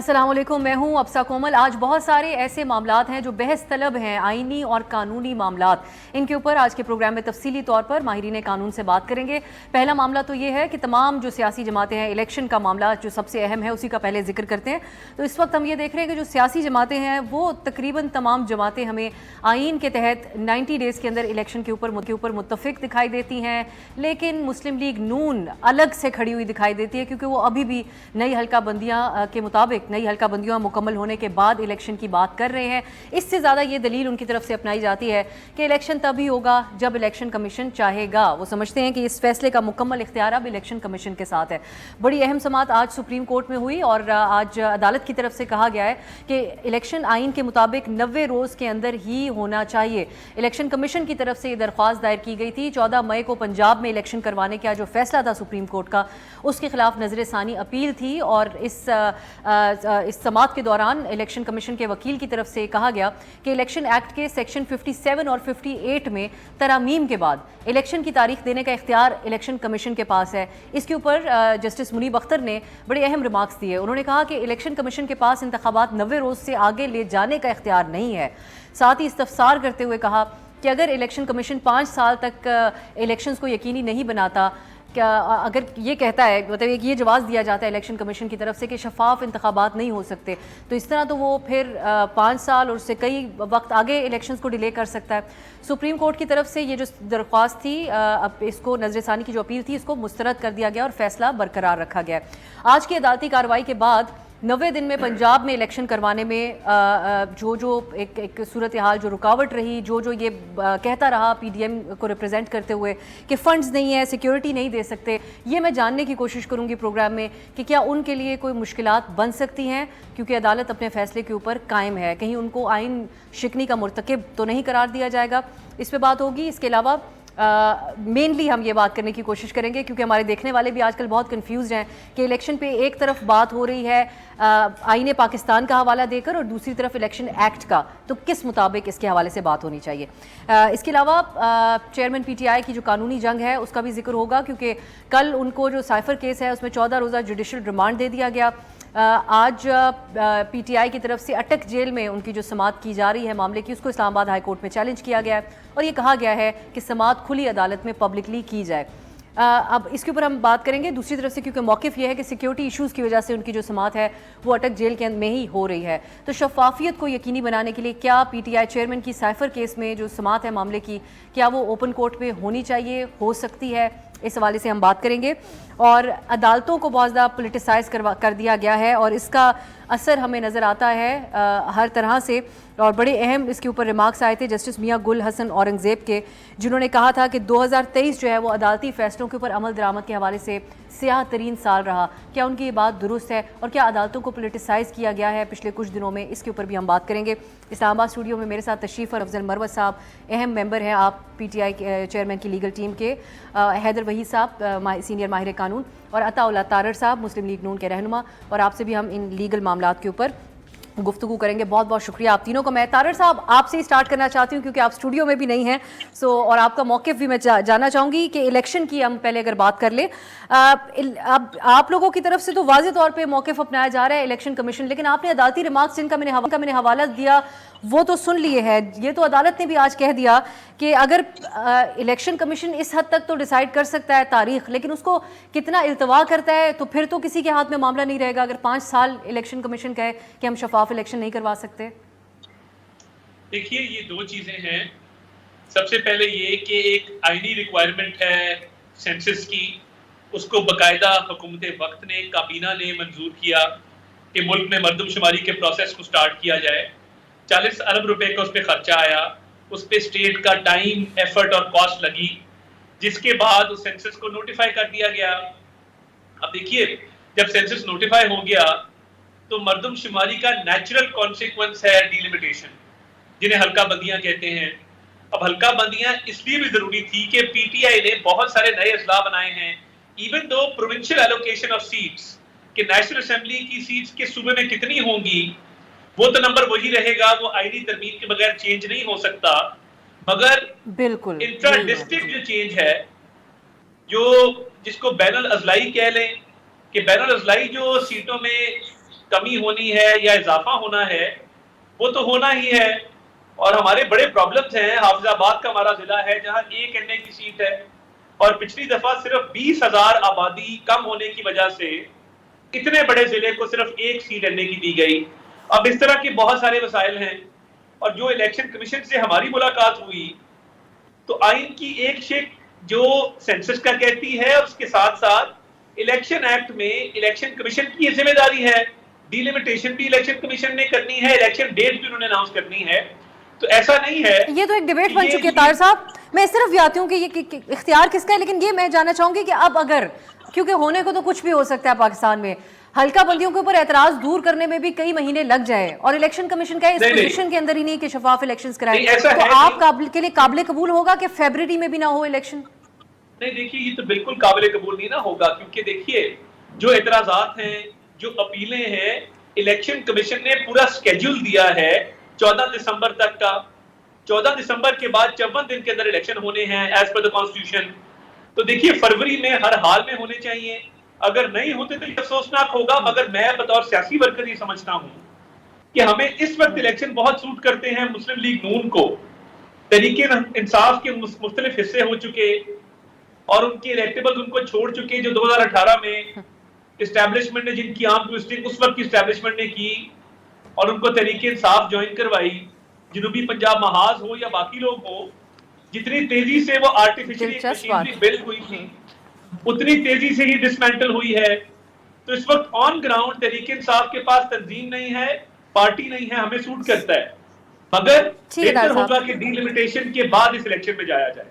السلام علیکم، میں ہوں ابسا کومل۔ آج بہت سارے ایسے معاملات ہیں جو بحث طلب ہیں، آئینی اور قانونی معاملات، ان کے اوپر آج کے پروگرام میں تفصیلی طور پر ماہرین قانون سے بات کریں گے۔ پہلا معاملہ تو یہ ہے کہ تمام جو سیاسی جماعتیں ہیں، الیکشن کا معاملہ جو سب سے اہم ہے اسی کا پہلے ذکر کرتے ہیں۔ تو اس وقت ہم یہ دیکھ رہے ہیں کہ جو سیاسی جماعتیں ہیں وہ تقریباً تمام جماعتیں ہمیں آئین کے تحت 90 ڈیز کے اندر الیکشن کے اوپر متفق دکھائی دیتی ہیں، لیکن مسلم لیگ نون الگ سے کھڑی ہوئی دکھائی دیتی ہے، کیونکہ وہ ابھی بھی نئی حلقہ بندیاں کے مطابق نئی حلقہ بندیاں مکمل ہونے کے بعد الیکشن کی بات کر رہے ہیں۔ اس سے زیادہ یہ دلیل ان کی طرف سے اپنائی جاتی ہے کہ الیکشن تب ہی ہوگا جب الیکشن کمیشن چاہے گا۔ وہ سمجھتے ہیں کہ اس فیصلے کا مکمل اختیار اب الیکشن کمیشن کے ساتھ ہے۔ بڑی اہم سماعت آج سپریم کورٹ میں ہوئی اور آج عدالت کی طرف سے کہا گیا ہے کہ الیکشن آئین کے مطابق 90 روز کے اندر ہی ہونا چاہیے۔ الیکشن کمیشن کی طرف سے یہ درخواست دائر کی گئی تھی۔ 14 مئی کو پنجاب میں الیکشن کروانے کا جو فیصلہ تھا سپریم کورٹ کا، اس کے خلاف نظر ثانی اپیل تھی، اور اس سماعت کے دوران الیکشن کمیشن کے وکیل کی طرف سے کہا گیا کہ الیکشن ایکٹ کے سیکشن 57 اور 58 میں ترامیم کے بعد الیکشن کی تاریخ دینے کا اختیار الیکشن کمیشن کے پاس ہے۔ اس کے اوپر جسٹس منیب اختر نے بڑے اہم ریمارکس دیے۔ انہوں نے کہا کہ الیکشن کمیشن کے پاس انتخابات 90 روز سے آگے لے جانے کا اختیار نہیں ہے۔ ساتھ ہی استفسار کرتے ہوئے کہا کہ اگر الیکشن کمیشن 5 سال تک الیکشنز کو یقینی نہیں بناتا، اگر یہ کہتا ہے، مطلب یہ جواز دیا جاتا ہے الیکشن کمیشن کی طرف سے کہ شفاف انتخابات نہیں ہو سکتے، تو اس طرح تو وہ پھر 5 سال اور اس سے کئی وقت آگے الیکشنز کو ڈیلے کر سکتا ہے۔ سپریم کورٹ کی طرف سے یہ جو درخواست تھی، اب اس کو نظر ثانی کی جو اپیل تھی، اس کو مسترد کر دیا گیا اور فیصلہ برقرار رکھا گیا۔ آج کی عدالتی کارروائی کے بعد 90 دن میں پنجاب میں الیکشن کروانے میں جو ایک صورتحال جو رکاوٹ رہی، جو یہ کہتا رہا پی ڈی ایم کو ریپرزینٹ کرتے ہوئے کہ فنڈز نہیں ہیں، سیکیورٹی نہیں دے سکتے، یہ میں جاننے کی کوشش کروں گی پروگرام میں کہ کیا ان کے لیے کوئی مشکلات بن سکتی ہیں، کیونکہ عدالت اپنے فیصلے کے اوپر قائم ہے، کہیں ان کو آئین شکنی کا مرتکب تو نہیں قرار دیا جائے گا۔ اس پہ بات ہوگی۔ اس کے علاوہ مینلی ہم یہ بات کرنے کی کوشش کریں گے، کیونکہ ہمارے دیکھنے والے بھی آج کل بہت کنفیوزڈ ہیں کہ الیکشن پہ ایک طرف بات ہو رہی ہے آئین پاکستان کا حوالہ دے کر، اور دوسری طرف الیکشن ایکٹ کا، تو کس مطابق اس کے حوالے سے بات ہونی چاہیے۔ اس کے علاوہ چیئرمین پی ٹی آئی کی جو قانونی جنگ ہے اس کا بھی ذکر ہوگا، کیونکہ کل ان کو جو سائفر کیس ہے اس میں 14 روزہ جوڈیشل ریمانڈ دے دیا گیا۔ آج پی ٹی آئی کی طرف سے اٹک جیل میں ان کی جو سماعت کی جا رہی ہے معاملے کی، اس کو اسلام آباد ہائی کورٹ میں چیلنج کیا گیا ہے، اور یہ کہا گیا ہے کہ سماعت کھلی عدالت میں پبلکلی کی جائے۔ اب اس کے اوپر ہم بات کریں گے دوسری طرف سے، کیونکہ موقف یہ ہے کہ سیکیورٹی ایشوز کی وجہ سے ان کی جو سماعت ہے وہ اٹک جیل کے میں ہی ہو رہی ہے۔ تو شفافیت کو یقینی بنانے کے لیے کیا پی ٹی آئی چیئرمین کی سائفر کیس میں جو سماعت ہے معاملے کی، کیا وہ اوپن کورٹ میں ہونی چاہیے، ہو سکتی ہے؟ اس حوالے سے ہم بات کریں گے۔ اور عدالتوں کو بہت زیادہ پولیٹیسائز کر دیا گیا ہے، اور اس کا اثر ہمیں نظر آتا ہے ہر طرح سے، اور بڑے اہم اس کے اوپر ریمارکس آئے تھے جسٹس میاں گل حسن اورنگزیب کے، جنہوں نے کہا تھا کہ 2023 جو ہے وہ عدالتی فیصلوں کے اوپر عمل درآمد کے حوالے سے سیاہ ترین سال رہا۔ کیا ان کی یہ بات درست ہے، اور کیا عدالتوں کو پولیٹیسائز کیا گیا ہے پچھلے کچھ دنوں میں؟ اس کے اوپر بھی ہم بات کریں گے۔ اسلام آباد اسٹوڈیو میں میرے ساتھ تشریف اور افضل مروت صاحب اہم ممبر ہیں آپ پی ٹی آئی چیئرمین کی لیگل ٹیم کے، حیدر وحید صاحب سینئر ماہر قانون، اور عطا اللہ تارڑ صاحب مسلم لیگ نون کے رہنما، اور آپ سے بھی ہم ان لیگل معاملات کے اوپر گفتگو کریں گے۔ بہت بہت شکریہ آپ تینوں کو۔ میں تارڑ صاحب آپ سے ہی سٹارٹ کرنا چاہتی ہوں، کیونکہ آپ اسٹوڈیو میں بھی نہیں ہیں، اور آپ کا موقف بھی میں جاننا چاہوں گی کہ الیکشن کی ہم پہلے اگر بات کر لیں، اب آپ لوگوں کی طرف سے تو واضح طور پہ موقف اپنایا جا رہا ہے الیکشن کمیشن، لیکن آپ نے عدالتی ریمارکس جن کا میں نے حوالہ دیا وہ تو سن لیے ہیں۔ یہ تو عدالت نے بھی آج کہہ دیا کہ اگر الیکشن کمیشن اس حد تک تو ڈیسائیڈ کر سکتا ہے تاریخ، لیکن اس کو کتنا التوا کرتا ہے تو پھر تو کسی کے ہاتھ میں معاملہ نہیں رہے گا اگر 5 سال الیکشن کمیشن کہے کہ ہم شفاف الیکشن نہیں کروا سکتے۔ دیکھیے، یہ دو چیزیں ہیں۔ سب سے پہلے یہ کہ ایک آئینی ریکوائرمنٹ ہے سینسس کی، اس کو باقاعدہ حکومت وقت نے، کابینہ نے منظور کیا کہ ملک میں مردم شماری کے پروسیس کو سٹارٹ کیا جائے۔ 40 ارب روپے کا اس پہ خرچہ آیا، اس پہ اسٹیٹ کا ٹائم، ایفرٹ اور کاسٹ لگی، جس کے بعد اس سینسس کو نوٹیفائی کر دیا گیا۔ اب دیکھیے، جب سینسس نوٹیفائی ہو گیا تو مردم شماری کا نیچرل کانسیکوینس ہے ڈیلیمیٹیشن، جنہیں حلقہ بندیاں کہتے ہیں۔ اب حلقہ بندیاں اس لیے بھی ضروری تھی کہ پی ٹی آئی نے بہت سارے نئے اضلاع بنائے ہیں، even the provincial allocation of seats, کہ نیشنل اسمبلی کی سیٹس کے صوبے میں کتنی ہوں گی وہ تو نمبر وہی رہے گا، وہ آئینی ترمیم کے بغیر چینج نہیں ہو سکتا، مگر بالکل انٹرا ڈسٹرکٹ جو چینج ہے، جو جس کو بین الاضلاعی کہہ لیں، کہ بین الاضلاعی جو سیٹوں میں کمی ہونی ہے یا اضافہ ہونا ہے وہ تو ہونا ہی ہے. اور ہمارے بڑے پرابلمز ہیں. حافظ آباد کا ہمارا ضلع ہے جہاں 1 NA کی سیٹ ہے اور پچھلی دفعہ صرف 20,000 آبادی کم ہونے کی وجہ سے اتنے بڑے ضلع کو صرف 1 سیٹ NA کی دی گئی. اب اس طرح کے بہت سارے مسائل ہیں. اور جو الیکشن کمیشن سے ہماری ملاقات ہوئی تو آئین کی ایک شق جو سینسس کا کہتی ہے اور اس کے ساتھ ساتھ الیکشن ایکٹ میں الیکشن کمیشن کی یہ ذمہ داری ہے. ڈیلیمیٹیشن بھی الیکشن کمیشن نے کرنی ہے, الیکشن ڈیٹ بھی انہوں نے اناؤنس کرنی ہے. تو ایسا نہیں ہے. یہ تو ایک ڈیبیٹ بن چکی ہے طاہر صاحب. میں صرف یہ آتی ہوں کہ یہ اختیار کس کا ہے, لیکن یہ میں جاننا چاہوں گی کہ اب اگر, کیونکہ ہونے کو تو کچھ بھی ہو سکتا ہے پاکستان میں, حلقہ بندیوں کے اوپر اعتراض دور کرنے میں بھی کئی مہینے لگ جائے اور الیکشن کمیشن کا اس پوزیشن کے اندر ہی نہیں کہ شفاف الیکشنز کرائیں, تو آپ کے لیے قابل قبول ہوگا کہ فیبرری میں بھی نہ ہو الیکشن؟ نہیں دیکھیے یہ تو بالکل قابل قبول نہیں نہ ہوگا, کیونکہ دیکھیے جو اعتراضات ہیں, جو اپیلیں ہیں, الیکشن کمیشن نے پورا سکیڈول دیا ہے 14 دسمبر تک کا. 14 دسمبر کے بعد 54 دن کے اندر الیکشن ہونے ہیں ایز پر دا کانسٹیٹیوشن. تو دیکھیے فروری میں ہر حال میں ہونے چاہیے. اگر نہیں ہوتے تو یہ افسوسناک ہوگا, مگر میں بطور سیاسی ورکر یہ سمجھتا ہوں کہ ہمیں اس وقت الیکشن بہت سوٹ کرتے ہیں مسلم لیگ نون کو. تحریک انصاف کے مختلف حصے ہو چکے اور ان کے الیکٹیبل ان کو چھوڑ چکے جو 2018 میں اسٹیبلشمنٹ نے جن کی عام پوسٹنگ اس وقت کی اسٹیبلشمنٹ نے کی اور ان کو تحریک انصاف جوائن کروائی. جنوبی پنجاب محاذ ہو یا باقی لوگ ہو, جتنی تیزی سے وہ آرٹیفیشلی مشینری بلڈ ہوئی تھی اتنی تیزی سے ہی ڈسمینٹل ہوئی ہے. تو اس وقت آن گراؤنڈ تحریک انصاف کے پاس تنظیم نہیں ہے, پارٹی نہیں ہے, ہمیں سوٹ کرتا ہے. مگر بہتر ہوگا کہ ڈی لمیٹیشن کے بعد اس الیکشن میں جایا جائے.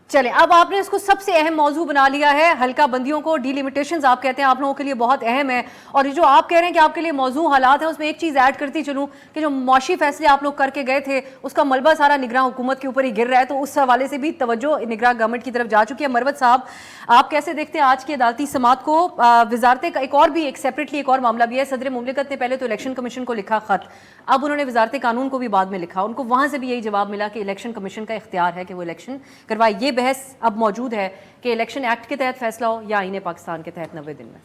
چلیں, اب آپ نے اس کو سب سے اہم موضوع بنا لیا ہے, حلقہ بندیوں کو ڈی لیمیٹیشنز آپ کہتے ہیں آپ لوگوں کے لیے بہت اہم ہے. اور جو آپ کہہ رہے ہیں کہ آپ کے لیے موضوع حالات ہیں, اس میں ایک چیز ایڈ کرتی چلوں کہ جو معاشی فیصلے آپ لوگ کر کے گئے تھے اس کا ملبہ سارا نگراں حکومت کے اوپر ہی گر رہا ہے, تو اس حوالے سے بھی توجہ نگراں گورنمنٹ کی طرف جا چکی ہے. مروت صاحب, آپ کیسے دیکھتے ہیں آج کی عدالتی سماعت کو؟ وزارت کا ایک اور بھی ایک سیپریٹلی ایک اور معاملہ بھی ہے. صدر مملکت نے پہلے تو الیکشن کمیشن کو لکھا خط, اب انہوں نے وزارت قانون کو بھی بعد میں لکھا. ان کو وہاں سے بھی یہی جواب ملا کہ الیکشن کمیشن کا اختیار ہے کہ وہ الیکشن کروائے. یہ بحث اب موجود ہے کہ الیکشن ایکٹ کے تحت فیصلہ ہو یا آئین پاکستان کے تحت 90 دن میں.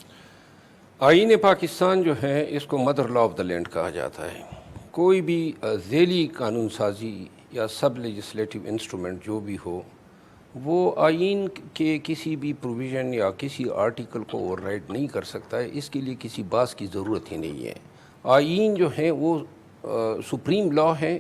آئین پاکستان جو ہے اس کو mother law of the land کہا جاتا ہے. کوئی بھی ذیلی قانون سازی یا سب لیجسلیٹو انسٹرومنٹ جو بھی ہو, وہ آئین کے کسی بھی پروویژن یا کسی آرٹیکل کو اوور رائڈ نہیں کر سکتا ہے. اس کے لیے کسی باس کی ضرورت ہی نہیں ہے. آئین جو ہے وہ سپریم لا ہے.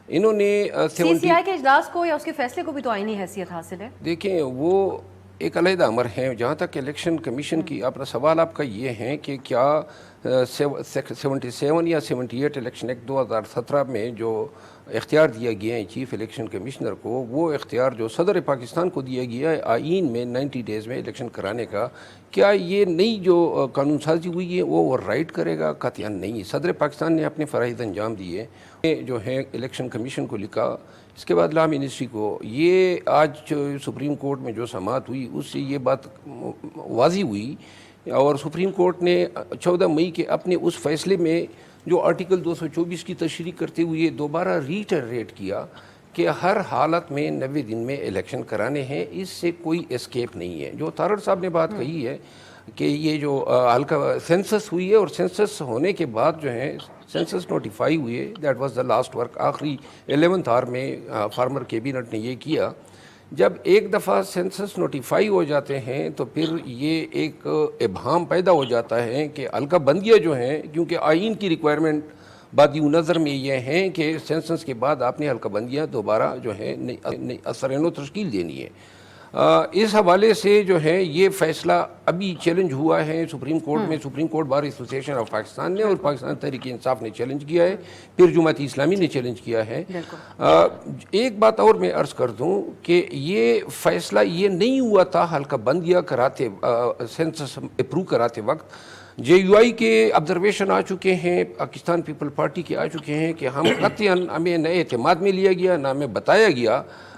انہوں نے سی سی آئی کے اجلاس کو یا اس کے فیصلے کو بھی تو آئینی حیثیت حاصل ہے. دیکھیں وہ ایک علیحدہ امر ہے. جہاں تک الیکشن کمیشن کی اپنا سوال آپ کا یہ ہے کہ کیا 77 یا 78 الیکشن ایکٹ 2017 میں جو اختیار دیا گیا ہے چیف الیکشن کمشنر کو, وہ اختیار جو صدر پاکستان کو دیا گیا ہے آئین میں 90 ڈیز میں الیکشن کرانے کا, کیا یہ نئی جو قانون سازی ہوئی ہے وہ اوور رائڈ کرے گا؟ قطعاً نہیں. صدر پاکستان نے اپنے فرائض انجام دیے, جو ہے الیکشن کمیشن کو لکھا, اس کے بعد لا منسٹری کو. یہ آج سپریم کورٹ میں جو سماعت ہوئی اس سے یہ بات واضح ہوئی, اور سپریم کورٹ نے 14 مئی کے اپنے اس فیصلے میں جو آرٹیکل 224 کی تشریح کرتے ہوئے دوبارہ ریٹریٹ کیا کہ ہر حالت میں 90 دن میں الیکشن کرانے ہیں, اس سے کوئی اسکیپ نہیں ہے. جو تارڑ صاحب نے بات کہی ہے کہ یہ جو حلقہ سینسس ہوئی ہے اور سینسس ہونے کے بعد جو ہے سینسس نوٹیفائی ہوئے, that was the last work. آخری 11th آور میں فارمر کیبنٹ نے یہ کیا. جب ایک دفعہ سینسس نوٹیفائی ہو جاتے ہیں تو پھر یہ ایک ابہام پیدا ہو جاتا ہے کہ حلقہ بندیاں جو ہیں, کیونکہ آئین کی ریکوائرمنٹ بادی نظر میں یہ ہیں کہ سینسس کے بعد آپ نے حلقہ بندیاں دوبارہ جو ہے اثر نو تشکیل دینی ہے. اس حوالے سے جو ہے یہ فیصلہ ابھی چیلنج ہوا ہے سپریم کورٹ میں. Supreme court bar association of Pakistan نے اور پاکستان تحریک انصاف نے چیلنج کیا ہے, پھر جماعت اسلامی نے چیلنج کیا ہے. ایک بات اور میں عرض کر دوں کہ یہ فیصلہ یہ نہیں ہوا تھا حلقہ بندیاں کراتے سینسس اپروو کراتے وقت. جے یو آئی کے آبزرویشن آ چکے ہیں, پاکستان پیپل پارٹی کے آ چکے ہیں کہ ہم قطعاً ہمیں نئے اعتماد میں لیا گیا, نہ ہمیں بتایا گیا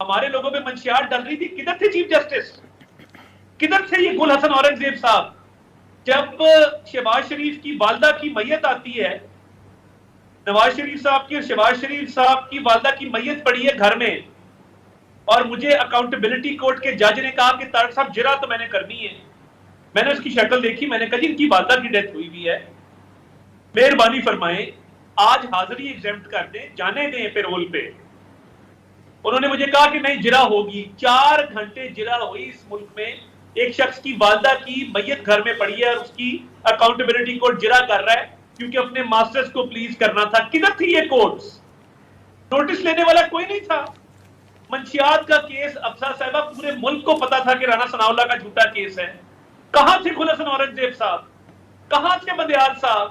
ہمارے لوگوں پہ منشیات ڈل رہی تھی. کدھر تھے چیف جسٹس؟ کدھر تھے یہ گل حسن اورنگزیب صاحب؟ جب شہباز شریف کی والدہ کی میت آتی ہے، نواز شریف صاحب کی اور شہباز شریف صاحب کی والدہ کی میت پڑی ہے گھر میں، اور مجھے اکاؤنٹیبلٹی کورٹ کے جج نے کہا کہ طارق صاحب جرا تو میں نے کرنی ہے. میں نے اس کی شکل دیکھی، میں نے کہا جی ان کی والدہ کی ڈیتھ ہوئی بھی ہے، مہربانی فرمائیں آج حاضری ایگزیمپٹ کر دیں، جانے دیں پیرول پہ. انہوں نے مجھے کہا کہ نہیں جرا ہوگی. 4 گھنٹے جرا ہوئی اس ملک میں. ایک شخص کی والدہ کی میت گھر میں پڑی ہے اور اس کی اکاؤنٹیبلٹی کورٹ جرا کر رہا ہے کیونکہ اپنے ماسٹرز کو پلیز کرنا تھا. کدھر تھی یہ کورٹس؟ نوٹس لینے والا کوئی نہیں تھا. منشیات کا کیس افسر صاحبہ پورے ملک کو پتا تھا کہ رانا ثناء اللہ کا جھوٹا کیس ہے. کہاں تھے گل حسن اورنگزیب صاحب؟ کہاں تھے بندیال صاحب؟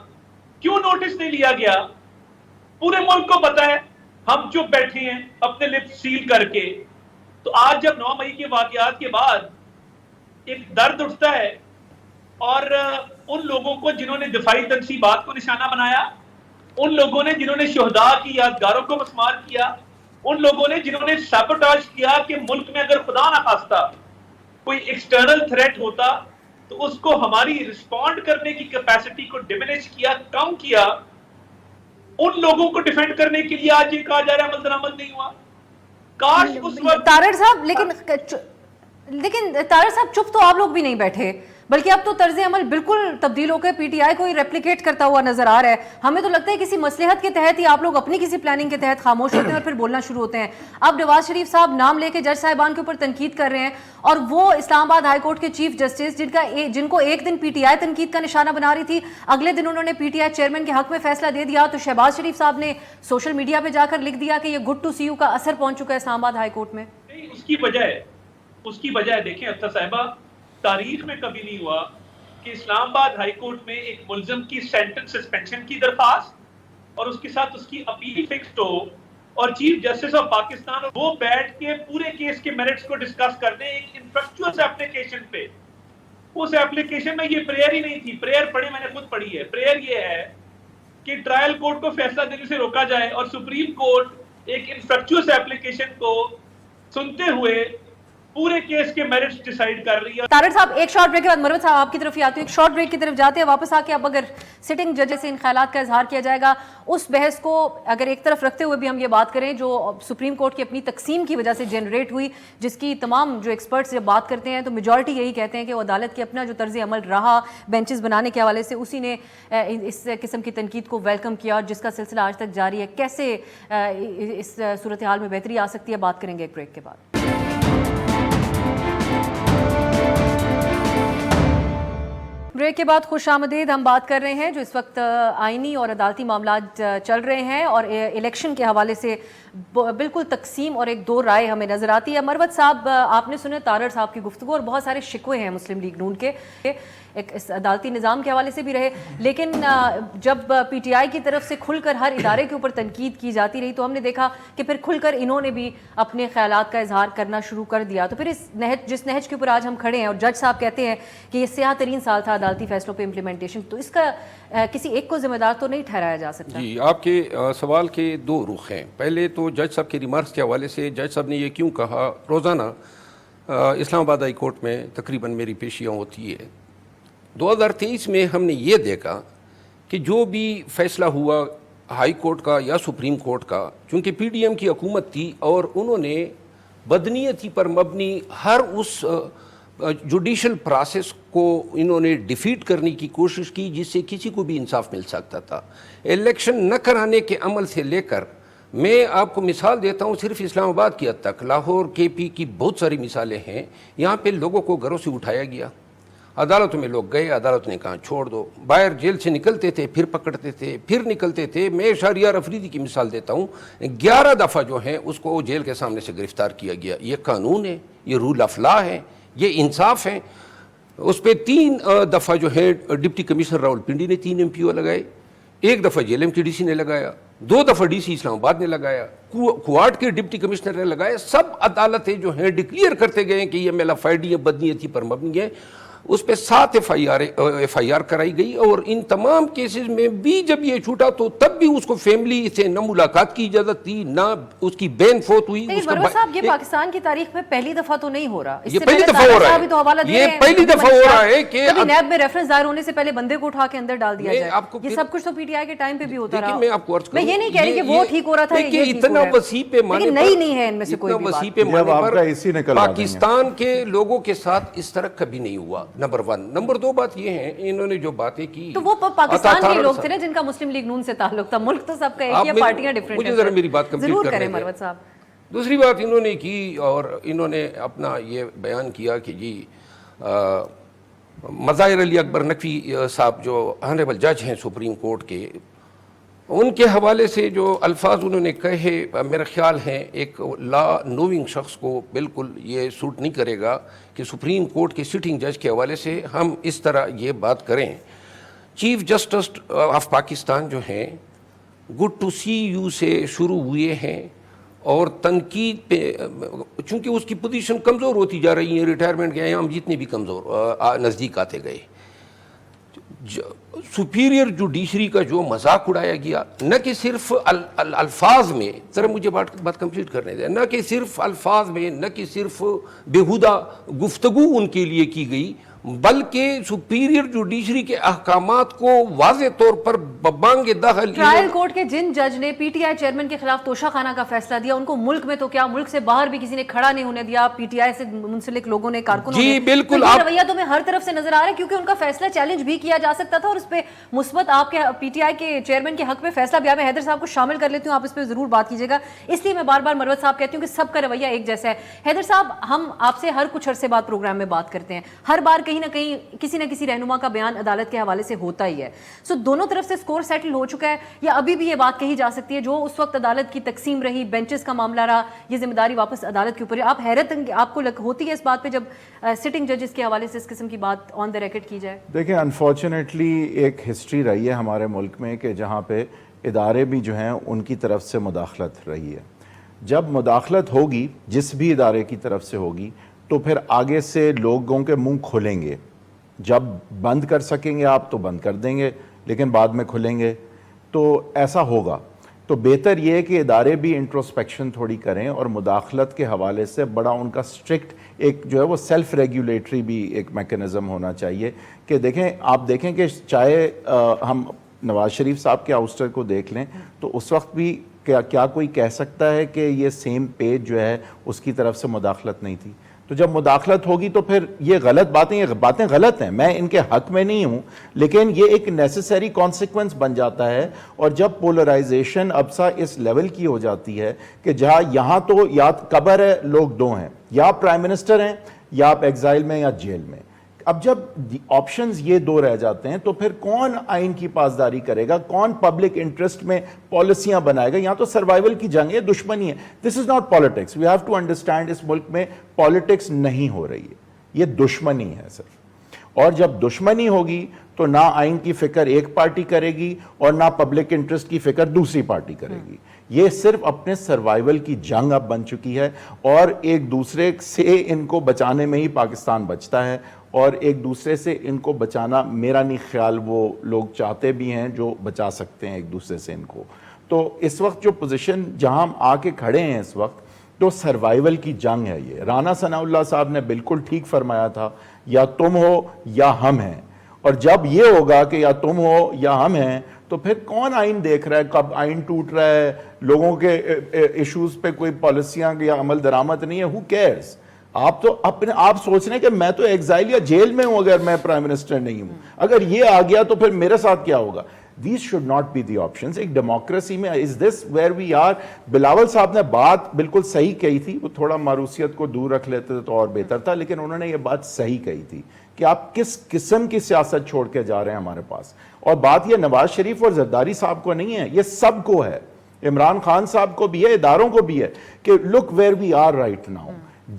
کیوں نوٹس نہیں لیا گیا؟ پورے ملک کو پتا ہے. ہم چپ بیٹھے ہیں اپنے لپ سیل کر کے. تو آج جب 9 مئی کے واقعات کے بعد ایک درد اٹھتا ہے اور ان لوگوں کو جنہوں نے دفاعی تنصیبات کو نشانہ بنایا، ان لوگوں نے جنہوں نے شہداء کی یادگاروں کو مسمار کیا، ان لوگوں نے جنہوں نے سیبوٹاج کیا کہ ملک میں اگر خدا نہ خواستہ کوئی ایکسٹرنل تھریٹ ہوتا تو اس کو ہماری رسپونڈ کرنے کی کیپیسٹی کو ڈیمینش کیا، کم کیا. ان لوگوں کو ڈیفینڈ کرنے کے لیے آج یہ کہا جا رہا ہے عمل درآمد نہیں ہوا. کاش اس وقت طارق صاحب لیکن طارق صاحب چپ تو آپ لوگ بھی نہیں بیٹھے، بلکہ اب تو طرز عمل بالکل تبدیل ہو کے پی ٹی آئی کو ہی ریپلیکیٹ کرتا ہوا نظر آ رہا ہے. ہمیں تو لگتا ہے کسی مصلحت کے تحت ہی آپ لوگ اپنی کسی پلاننگ کے تحت خاموش ہوتے ہیں اور پھر بولنا شروع ہوتے ہیں. اب نواز شریف صاحب نام لے کے جج صاحبان کے اوپر تنقید کر رہے ہیں، اور وہ اسلام آباد ہائی کورٹ کے چیف جسٹس جن کو ایک دن پی ٹی آئی تنقید کا نشانہ بنا رہی تھی، اگلے دن انہوں نے پی ٹی آئی چیئرمین کے حق میں فیصلہ دے دیا. تو شہباز شریف صاحب نے سوشل میڈیا پہ جا کر لکھ دیا کہ یہ گڈ ٹو سی یو کا اثر پہنچ چکا ہے اسلام آباد ہائی کورٹ میں. اس کی وجہ ہے دیکھیں اختر صاحبہ، تاریخ میں کبھی نہیں ہوا کہ اسلام آباد ہائی کورٹ میں ایک ملزم کی سینٹنس سسپینشن کی درخواست اور اس کے ساتھ اس کی اپیل فکسڈ ہو اور چیف جسٹس آف پاکستان وہ بیٹھ کے پورے کیس کے میرٹس کو ڈسکس کر دیں ایک انفیکچوس ایپلیکیشن پہ. اس ایپلیکیشن میں یہ پریئر ہی نہیں تھی. پریئر پڑھی، میں نے خود پڑھی ہے. پریئر یہ ہے کہ ٹرائل کورٹ کو فیصلہ دینے سے روکا جائے اور سپریم کورٹ ایک انفیکچوس ایپلیکیشن کو سنتے ہوئے پورے کیس کے میرٹس ڈیسائیڈ کر رہی ہے. طارق صاحب ایک شارٹ بریک کے بعد مروت صاحب آپ کی طرف ہی آتے ہیں. ایک شارٹ بریک کی طرف جاتے ہیں، واپس آ کے اب اگر سٹنگ جج سے ان خیالات کا اظہار کیا جائے گا، اس بحث کو اگر ایک طرف رکھتے ہوئے بھی ہم یہ بات کریں جو سپریم کورٹ کی اپنی تقسیم کی وجہ سے جنریٹ ہوئی، جس کی تمام جو ایکسپرٹس جب بات کرتے ہیں تو میجورٹی یہی کہتے ہیں کہ وہ عدالت کے اپنا جو طرز عمل رہا بینچز بنانے کے حوالے سے، اسی نے اس قسم کی تنقید کو ویلکم کیا اور جس کا سلسلہ آج تک جاری ہے. کیسے اس صورتحال میں بہتری آ سکتی ہے، بات کریں گے ایک بریک کے بعد. بریک کے بعد خوش آمدید. ہم بات کر رہے ہیں جو اس وقت آئینی اور عدالتی معاملات چل رہے ہیں اور الیکشن کے حوالے سے بالکل تقسیم اور ایک دو رائے ہمیں نظر آتی ہے. مروت صاحب آپ نے سنے طارق صاحب کی گفتگو اور بہت سارے شکوے ہیں مسلم لیگ نون کے ایک اس عدالتی نظام کے حوالے سے بھی رہے، لیکن جب پی ٹی آئی کی طرف سے کھل کر ہر ادارے کے اوپر تنقید کی جاتی رہی تو ہم نے دیکھا کہ پھر کھل کر انہوں نے بھی اپنے خیالات کا اظہار کرنا شروع کر دیا. تو پھر اس جس نہج کے اوپر آج ہم کھڑے ہیں اور جج صاحب کہتے ہیں کہ یہ سیاہ ترین سال تھا عدالتی فیصلوں پہ امپلیمنٹیشن، تو اس کا کسی ایک کو ذمہ دار تو نہیں ٹھہرایا جا سکتا. جی، آپ کے سوال کے دو رخ ہیں. پہلے تو جج صاحب کے ریمارکس کے حوالے سے جج صاحب نے یہ کیوں کہا، روزانہ اسلام آباد ہائی کورٹ میں تقریباً میری پیشیاں ہوتی ہے. 2023 میں ہم نے یہ دیکھا کہ جو بھی فیصلہ ہوا ہائی کورٹ کا یا سپریم کورٹ کا، چونکہ پی ڈی ایم کی حکومت تھی اور انہوں نے بدنیتی پر مبنی ہر اس جوڈیشل پروسیس کو انہوں نے ڈیفیٹ کرنے کی کوشش کی جس سے کسی کو بھی انصاف مل سکتا تھا. الیکشن نہ کرانے کے عمل سے لے کر، میں آپ کو مثال دیتا ہوں صرف اسلام آباد کی حد تک، لاہور کے پی کی بہت ساری مثالیں ہیں. یہاں پہ لوگوں کو گھروں سے اٹھایا گیا، عدالتوں میں لوگ گئے، عدالت نے کہا چھوڑ دو. باہر جیل سے نکلتے تھے، پھر پکڑتے تھے، پھر نکلتے تھے. میں شہریار افریدی کی مثال دیتا ہوں، 11 دفعہ جو ہیں اس کو جیل کے سامنے سے گرفتار کیا گیا. یہ قانون ہے، یہ رول آف لا ہے، یہ انصاف ہے. اس پہ 3 دفعہ جو ہے ڈپٹی کمشنر راول پنڈی نے 3 MPO لگائے، 1 دفعہ جیل ایم کی ڈی سی نے لگایا، 2 دفعہ ڈی سی اسلام آباد نے لگایا، کوارٹ کے ڈپٹی کمشنر نے لگایا. سب عدالتیں جو ہیں ڈکلیئر کرتے گئے کہ یہ میلا فائڈی بدنیتی پر مبنی ہے. اس پہ 7 FIR کرائی گئی, اور ان تمام کیسز میں بھی جب یہ چھوٹا تو تب بھی اس کو فیملی سے نہ ملاقات کی اجازت تھی, نہ اس کی بین فوت ہوئی. مروت صاحب یہ پاکستان کی تاریخ میں پہلی دفعہ تو نہیں ہو رہا, یہ پہلی دفعہ ہو رہا ہے, یہ پہلی دفعہ ہو رہا ہے کہ نیب میں ریفرنس دائر ہونے سے پہلے بندے کو اٹھا کے اندر ڈال دیا جائے. یہ سب کچھ تو پی ٹی آئی کے ٹائم پہ بھی ہوتا رہا. میں آپ کو عرض کروں, میں یہ نہیں کہہ رہی کہ وہ ٹھیک ہو رہا تھا, یہ اتنا وسیع پیمانے پر, نہیں نہیں ہے ان میں سے کوئی بھی وسیع پیمانے پر پاکستان کے لوگوں کے ساتھ اس طرح کبھی نہیں ہوا. نمبر 1. نمبر 2 بات یہ ہے, انہوں نے جو باتیں کی تو وہ پاکستان کے لوگ تھے نا جن کا مسلم لیگ نون سے تعلق تھا. ملک تو سب کا ایک ہی, پارٹیاں ڈیفرنٹ ہیں. مجھے ذرا میری بات ضرور کمپلیٹ کریں مروت صاحب. دوسری بات انہوں نے کی, اور انہوں نے اپنا یہ بیان کیا کہ جی مظاہر علی اکبر نقوی صاحب جو آنریبل جج ہیں سپریم کورٹ کے, ان کے حوالے سے جو الفاظ انہوں نے کہے, میرا خیال ہے ایک لا نوئنگ شخص کو بالکل یہ سوٹ نہیں کرے گا کہ سپریم کورٹ کے سٹنگ جج کے حوالے سے ہم اس طرح یہ بات کریں. چیف جسٹس آف پاکستان جو ہیں گڈ ٹو سی یو سے شروع ہوئے ہیں, اور تنقید پہ چونکہ اس کی پوزیشن کمزور ہوتی جا رہی ہے, ریٹائرمنٹ کے ہم جتنے بھی کمزور نزدیک آتے گئے. سپیریئر جوڈیشری کا جو مذاق اڑایا گیا, نہ کہ صرف الفاظ میں, ذرا مجھے بات کمپلیٹ کرنے دیں, نہ کہ صرف الفاظ میں, نہ کہ صرف بیہودہ گفتگو ان کے لیے کی گئی, بلکہ سپیریئر جوڈیشری کے احکامات کو واضح طور پر بانگ دخل. ٹرائل کورٹ کے جن جج نے پی ٹی آئی چیئرمین کے خلاف توشہ خانہ کا فیصلہ دیا, ان کو ملک میں تو کیا ملک سے باہر بھی کسی نے کھڑا نہیں ہونے دیا. پی ٹی آئی سے منسلک لوگوں نے, کارکنوں نے, جی بالکل, یہ رویہ تو میں ہر طرف سے نظر آ رہا ہے, کیونکہ ان کا فیصلہ چیلنج بھی کیا جا سکتا تھا, اور اس پہ مثبت آپ کے پی ٹی آئی کے چیئرمین کے حق میں فیصلہ بھی. میں حیدر صاحب کو شامل کر لیتی ہوں, آپ اس پہ ضرور بات کیجیے گا. اس لیے میں بار بار مروت صاحب کہتی ہوں کہ سب کا رویہ ایک جیسا ہے. حیدر صاحب, ہم آپ سے ہر کچھ عرصے بعد پروگرام میں بات کرتے ہیں, ہر بار کہیں نہ کہیں کسی نہ کسی رہنما کا بیان عدالت کے حوالے سے ہوتا ہی ہے. سو دونوں طرف سے سکور سیٹل ہو چکا ہے, یا ابھی بھی یہ بات کہی جا سکتی ہے جو اس وقت عدالت کی تقسیم رہی, بینچز کا معاملہ رہا, یہ ذمہ داری واپس عدالت کے اوپر ہے؟ آپ حیرت آپ کو ہوتی ہے اس بات پہ جب سٹنگ ججز کے حوالے سے اس قسم کی بات آن دا ریکارڈ کی جائے؟ دیکھیں, انفارچونیٹلی ایک ہسٹری رہی ہے ہمارے ملک میں کہ جہاں پہ ادارے بھی جو ہیں ان کی طرف سے مداخلت رہی ہے. جب مداخلت ہوگی جس بھی ادارے کی طرف سے ہوگی, تو پھر آگے سے لوگوں کے منہ کھلیں گے. جب بند کر سکیں گے آپ تو بند کر دیں گے, لیکن بعد میں کھلیں گے, تو ایسا ہوگا. تو بہتر یہ ہے کہ ادارے بھی انٹروسپیکشن تھوڑی کریں, اور مداخلت کے حوالے سے بڑا ان کا اسٹرکٹ ایک جو ہے وہ سیلف ریگولیٹری بھی ایک میکنزم ہونا چاہیے. کہ دیکھیں, آپ دیکھیں کہ چاہے ہم نواز شریف صاحب کے آؤسٹر کو دیکھ لیں, تو اس وقت بھی کیا کوئی کہہ سکتا ہے کہ یہ سیم پیج جو ہے اس کی طرف سے مداخلت نہیں تھی؟ تو جب مداخلت ہوگی تو پھر یہ باتیں غلط ہیں, میں ان کے حق میں نہیں ہوں, لیکن یہ ایک نیسیسری کانسیکوینس بن جاتا ہے. اور جب پولرائزیشن اب سا اس لیول کی ہو جاتی ہے کہ جہاں یہاں تو یا قبر ہے, لوگ دو ہیں, یا پرائم منسٹر ہیں یا آپ ایگزائل میں یا جیل میں. اب جب آپشنز یہ دو رہ جاتے ہیں تو پھر کون آئین کی پاسداری کرے گا, کون پبلک انٹرسٹ میں پالیسیاں بنائے گا؟ یہاں تو سروائیول کی جنگ ہے, دشمنی ہے. This is not politics, we have to understand اس ملک میں پالیٹکس نہیں ہو رہی ہے, یہ دشمنی ہے صرف. اور جب دشمنی ہوگی تو نہ آئین کی فکر ایک پارٹی کرے گی اور نہ پبلک انٹرسٹ کی فکر دوسری پارٹی کرے گی. یہ صرف اپنے سروائیول کی جنگ اب بن چکی ہے, اور ایک دوسرے سے ان کو بچانے میں ہی پاکستان بچتا ہے, اور ایک دوسرے سے ان کو بچانا میرا نہیں خیال وہ لوگ چاہتے بھی ہیں جو بچا سکتے ہیں ایک دوسرے سے ان کو. تو اس وقت جو پوزیشن جہاں ہم آ کے کھڑے ہیں اس وقت, تو سروائیول کی جنگ ہے یہ. رانا ثناء اللہ صاحب نے بالکل ٹھیک فرمایا تھا, یا تم ہو یا ہم ہیں. اور جب یہ ہوگا کہ یا تم ہو یا ہم ہیں, تو پھر کون آئین دیکھ رہا ہے, کب آئین ٹوٹ رہا ہے, لوگوں کے ایشوز پہ کوئی پالیسیاں یا عمل درآمد نہیں ہے, ہو کیئرز؟ آپ تو آپ سوچ رہے ہیں کہ میں تو ایگزائل یا جیل میں ہوں اگر میں پرائم منسٹر نہیں ہوں, اگر یہ آ گیا تو پھر میرے ساتھ کیا ہوگا؟ These should not be the options. ایک ڈیموکریسی میں is this where we are? Bilawal صاحب نے بات بالکل صحیح کہی تھی, وہ تھوڑا ماروثیت کو دور رکھ لیتے تو اور بہتر تھا, لیکن انہوں نے یہ بات صحیح کہی تھی کہ آپ کس قسم کی سیاست چھوڑ کے جا رہے ہیں ہمارے پاس. اور بات یہ نواز شریف اور زرداری صاحب کو نہیں ہے, یہ سب کو ہے, عمران خان صاحب کو بھی ہے, اداروں کو بھی ہے, کہ look where we are right now.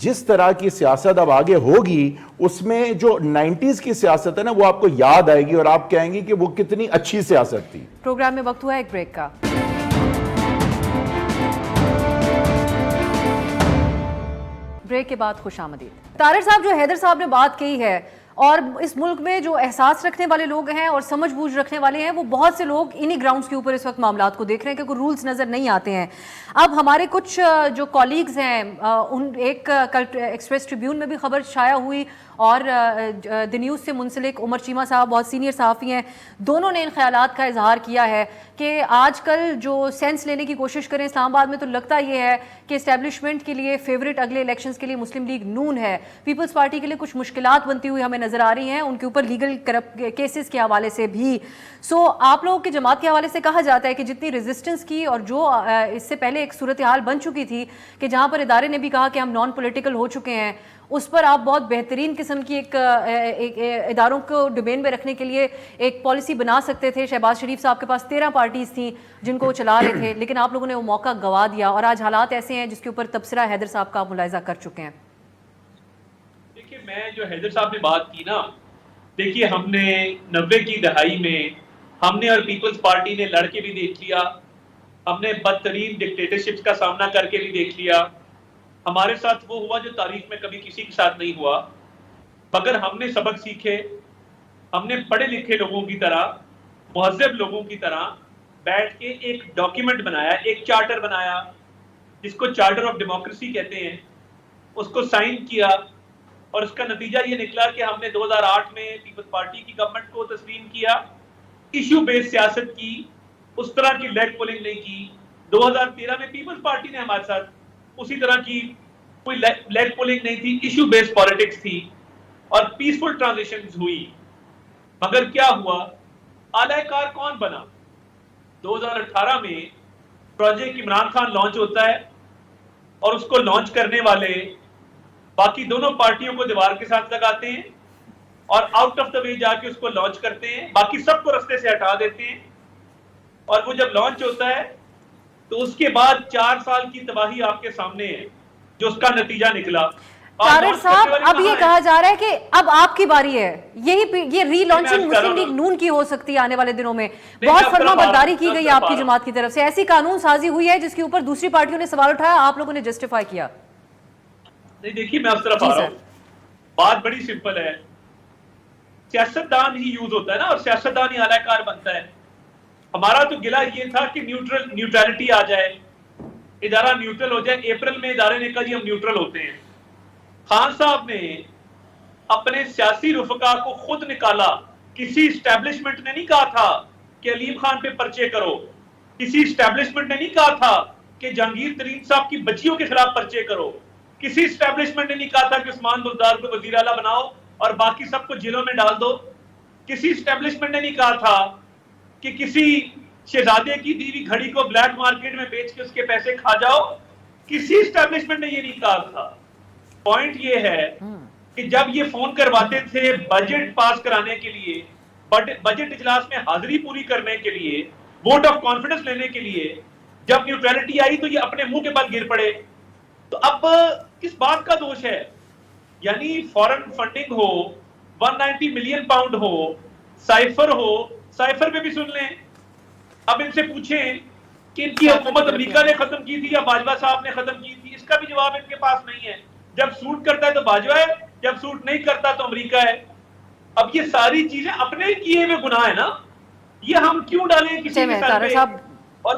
جس طرح کی سیاست اب آگے ہوگی اس میں جو 90s کی سیاست ہے نا, وہ آپ کو یاد آئے گی اور آپ کہیں گی کہ وہ کتنی اچھی سیاست تھی. پروگرام میں وقت ہوا ایک بریک کا. بریک کے بعد خوش آمدید. طاہر صاحب, جو حیدر صاحب نے بات کہی ہے اور اس ملک میں جو احساس رکھنے والے لوگ ہیں اور سمجھ بوجھ رکھنے والے ہیں وہ بہت سے لوگ انہی گراؤنڈز کے اوپر اس وقت معاملات کو دیکھ رہے ہیں کہ کوئی رولز نظر نہیں آتے ہیں. اب ہمارے کچھ جو کالیگز ہیں ان ایک کل ایکسپریس ٹریبیون میں بھی خبر شائع ہوئی اور دی نیوز سے منسلک عمر چیمہ صاحب بہت سینئر صحافی ہیں, دونوں نے ان خیالات کا اظہار کیا ہے کہ آج کل جو سینس لینے کی کوشش کریں اسلام آباد میں تو لگتا یہ ہے کہ اسٹیبلشمنٹ کے لیے فیورٹ اگلے الیکشنز کے لیے مسلم لیگ نون ہے. پیپلز پارٹی کے لیے کچھ مشکلات بنتی ہوئی ہمیں نظر آ رہی ہیں ان کے اوپر لیگل کیسز کے حوالے سے بھی. سو آپ لوگوں کی جماعت کے حوالے سے کہا جاتا ہے کہ جتنی ریزسٹنس کی اور جو اس سے پہلے ایک صورتحال بن چکی تھی کہ جہاں پر ادارے نے بھی کہا کہ ہم نان پولیٹیکل ہو چکے ہیں, اس پر آپ بہت بہترین قسم کی ایک اداروں کو ڈومین میں رکھنے کے لیے ایک پالیسی بنا سکتے تھے. شہباز شریف صاحب کے پاس 13 پارٹیز تھیں جن کو وہ چلا رہے تھے, لیکن آپ لوگوں نے وہ موقع گوا دیا اور آج حالات ایسے ہیں جس کے اوپر تبصرہ حیدر صاحب کا آپ ملاحظہ کر چکے ہیں. دیکھیے میں جو حیدر صاحب نے بات کی نا, دیکھیے ہم نے 90 کی دہائی میں ہم نے اور پیپلز پارٹی نے لڑ کے بھی دیکھ لیا, ہم نے بدترین ڈکٹیٹرشپس کا سامنا کر کے بھی دیکھ لیا. ہمارے ساتھ وہ ہوا جو تاریخ میں کبھی کسی کے ساتھ نہیں ہوا, مگر ہم نے سبق سیکھے. ہم نے پڑھے لکھے لوگوں کی طرح, مہذب لوگوں کی طرح بیٹھ کے ایک ڈاکیومنٹ بنایا, ایک چارٹر بنایا جس کو چارٹر آف ڈیموکریسی کہتے ہیں, اس کو سائن کیا اور اس کا نتیجہ یہ نکلا کہ ہم نے 2008 میں پیپلز پارٹی کی گورنمنٹ کو تسلیم کیا, ایشو بیس سیاست کی, اس طرح کی لیگ پولنگ نہیں کی. 2013 میں پیپلز پارٹی نے ہمارے ساتھ اسی طرح کی کوئی لیگ پولنگ نہیں تھی, ایشو بیس پالیٹکس تھی اور پیسفل ٹرانزیشنز ہوئی. مگر کیا ہوا, اعلی کار کون بنا؟ 2018 میں پروجیکٹ عمران خان لانچ ہوتا ہے اور اس کو لانچ کرنے والے باقی دونوں پارٹیوں کو دیوار کے ساتھ لگاتے ہیں اور آؤٹ آف دا وے جا کے اس کو لانچ کرتے ہیں, باقی سب کو رستے سے ہٹا دیتے ہیں. اور وہ جب لانچ ہوتا ہے تو اس کے بعد 4 سال کی تباہی آپ کے سامنے ہے جو اس کا نتیجہ نکلا. طارر صاحب اب یہ کہا جا رہا ہے کہ اب آپ کی باری ہے, یہ ری لانچنگ مسلم لیگ نون کی ہو سکتی ہے آنے والے دنوں میں. بہت فرما برداری کی گئی آپ کی جماعت کی طرف سے, ایسی قانون سازی ہوئی ہے جس کے اوپر دوسری پارٹیوں نے سوال اٹھایا, آپ لوگوں نے جسٹیفائی کیا. نہیں دیکھیے میں اس طرف آ رہا ہوں, بات بڑی سمپل ہے. سیاستدان ہی یوز ہوتا ہے نا اور سیاستدان ہی اعلی کار بنتا ہے. ہمارا تو گلہ یہ تھا کہ نیوٹرلٹی آ جائے, ادارہ نیوٹرل ہو جائے. اپریل میں ادارے نے کہا جی ہم نیوٹرل ہوتے ہیں. خان صاحب نے اپنے سیاسی رفقا کو خود نکالا, کسی اسٹیبلشمنٹ نے نہیں کہا تھا کہ علیم خان پہ پرچے کرو, کسی اسٹیبلشمنٹ نے نہیں کہا تھا کہ جہانگیر ترین صاحب کی بچیوں کے خلاف پرچے کرو, کسی اسٹیبلشمنٹ نے نہیں کہا تھا کہ عثمان بزدار کو وزیر اعلیٰ بناؤ اور باقی سب کو جیلوں میں ڈال دو, کسی اسٹیبلشمنٹ نے نہیں کہا تھا کہ کسی شہزادے کی دیوی گھڑی کو بلیک مارکیٹ میں بیچ کے اس کے پیسے کھا جاؤ, کسی اسٹیبلشمنٹ نے یہ نہیں کہا تھا. پوائنٹ یہ ہے کہ جب یہ فون کرواتے تھے بجٹ پاس کرانے کے لیے, بجٹ اجلاس میں حاضری پوری کرنے کے لیے, ووٹ آف کانفیڈنس لینے کے لیے, جب نیوٹرلٹی آئی تو یہ اپنے منہ کے بل گر پڑے. تو اب کس بات کا دوش ہے؟ یعنی فورن فنڈنگ ہو, 190 ملین پاؤنڈ ہو, سائفر ہو, سائفر پہ بھی سن لیں. اب ان سے پوچھیں کہ ان کی حکومت امریکہ نے ختم کی تھی یا باجوہ صاحب نے ختم کی تھی, اس کا بھی جواب ان کے پاس نہیں ہے. جب سوٹ کرتا ہے تو باجوہ ہے, جب سوٹ نہیں کرتا تو امریکہ ہے. اب یہ ساری چیزیں اپنے کیے ہوئے گناہ ہے نا, یہ ہم کیوں ڈالیں کسی کے سر پہ؟ اور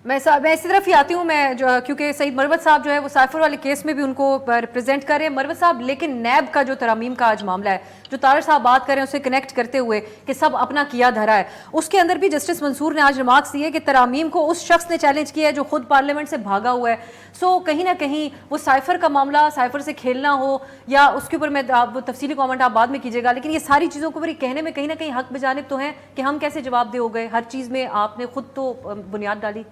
میں اسی طرف ہی آتی ہوں, میں کیونکہ سعید مروت صاحب جو ہے وہ سائفر والے کیس میں بھی ان کو ریپرزینٹ کر رہے ہیں. مروت صاحب لیکن نیب کا جو ترامیم کا آج معاملہ ہے, جو طارر صاحب بات کر رہے ہیں اسے کنیکٹ کرتے ہوئے کہ سب اپنا کیا دھرا ہے, اس کے اندر بھی جسٹس منصور نے آج ریمارکس دیے کہ ترامیم کو اس شخص نے چیلنج کیا ہے جو خود پارلیمنٹ سے بھاگا ہوا ہے. سو کہیں نہ کہیں وہ سائفر کا معاملہ, سائفر سے کھیلنا ہو یا اس کے اوپر میں تفصیلی کامنٹ آپ بعد میں کیجیے گا, لیکن یہ ساری چیزوں کو کہنے میں کہیں نہ کہیں حق بجانب تو ہیں کہ ہم کیسے جواب دے ہو گئے, ہر چیز میں آپ نے خود تو بنیاد ڈالی.